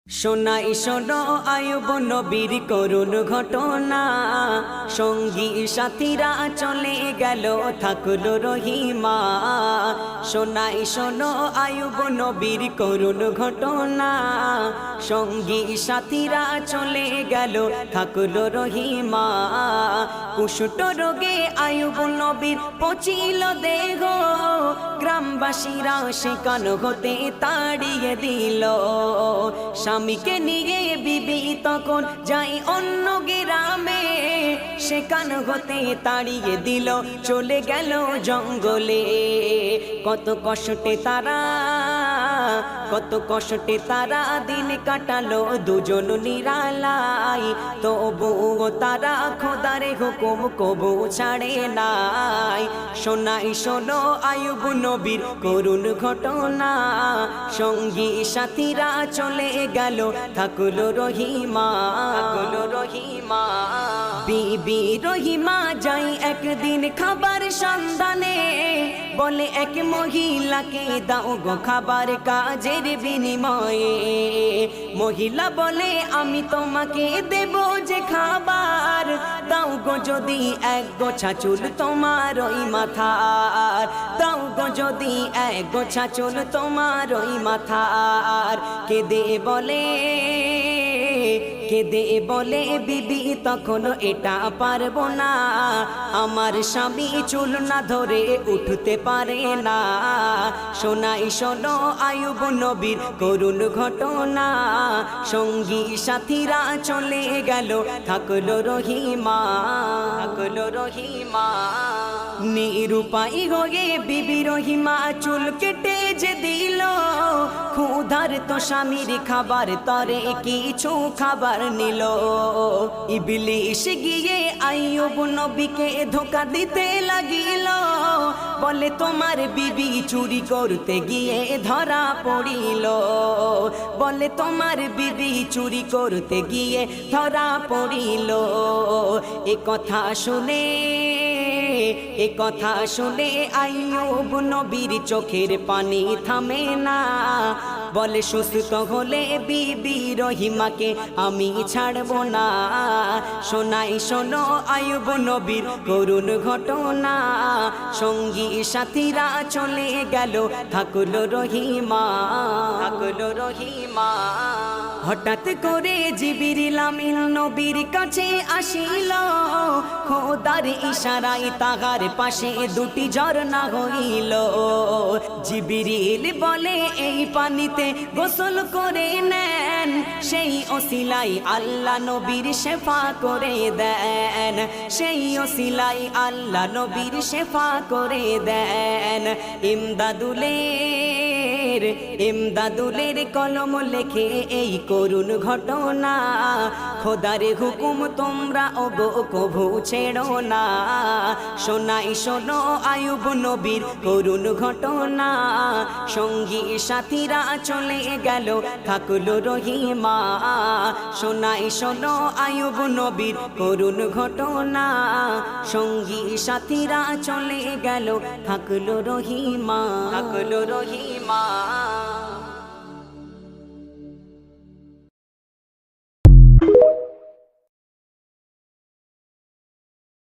শোনাই শোনো আয়ুব নবীর করুণ ঘটনা, সঙ্গী সাথীরা চলে গেল থাকলো রহিমা। শোনাই শোনো আয়ুব নবীর করুণ ঘটনা, সঙ্গী সাথীরা চলে গেল থাকলো রহিমা। কুষ্ঠ রোগে আয়ুব নবীর পচিল দেহ, গ্রামবাসীরা সেখান হতে তাড়িয়ে দিল। স্বামীকে নিয়ে বিবি তখন যাই অন্য গ্রামে, সেখান হতে তাড়িয়ে দিল চলে গেল জঙ্গলে। কত কষ্টে তারা দিন কাটালো দুজন নিরালাই, তবুও তারা খোদার হুকুম কবু ছাড়ে নাই। শোনাই শোনো আয়ুব নবীর করুণ ঘটনা, সঙ্গী সাথীরা চলে গেল থাকলো রহিমা। বিবি রহিমা যাই একদিন খাবার সন্ধানে, বলে এক মহিলাকে দাও গো খাবার কাজের বিনিময়ে। মহিলা বলে আমি তোমাকে দেব যে খাবার, দাও গো যদি এক গোছা চুল তোমার ওই মাথার, দাও গো যদি এক গোছা চুল তোমার ওই মাথার। কেঁদে বলে বিবি তখন এটা পারবো না, আমার স্বামী চুল না ধরে উঠতে পারে না। শোনাই শোনো আয়ুব নবীর করুণ ঘটনা, সঙ্গী সাথীরা চলে গেল থাকলো রহিমা। নিরুপায় হয়ে বিবি রহিমা চুল কেটে যে দিল, ক্ষুধার তো স্বামীর খাবার তরে কিছু খাবার নিল। ইবলিশ গিয়ে আইয়ুব নবীকে ধোঁকা দিতে লাগিল, বলে তোমার বিবি চুরি করতে গিয়ে ধরা পড়িল, বলে তোমার বিবি চুরি করতে গিয়ে ধরা পড়িল। এ কথা শুনে আইয়ুব নবীর চোখের পানি থামে না, বলে সুস্থ হলে বিবি রহিমাকে আমি ছাড়ব না। শোনাই শোনো আয়ুব নবীর করুণ ঘটনা, সঙ্গী সাথীরা চলে গেল থাকলো রহিমা। হঠাৎ করে জিবরিল আমিন নবীর কাছে আসিল, খোদার ইশারায় তাহার পাশে দুটি ঝরনা হইল। জিবরিল বলে এই পানিতে গোসল করে নেন, সেই ওসিলাই আল্লাহ নবীর শেফা করে দেন, সেই ওসিলাই আল্লাহ নবীর শেফা করে দেন। ইমদাদুলের কলম লেখে এই করুণ ঘটনা, খোদার হুকুম তোমরা কভু ছেড়ো না। শোনাই শোনো আয়ুব নবীর করুণ ঘটনা, সঙ্গী সাথীরা চলে গেল থাকলো রহিমা। শোনাই শোনো আয়ুব নবীর করুণ ঘটনা, সঙ্গী সাথীরা চলে গেল থাকলো রহিমা।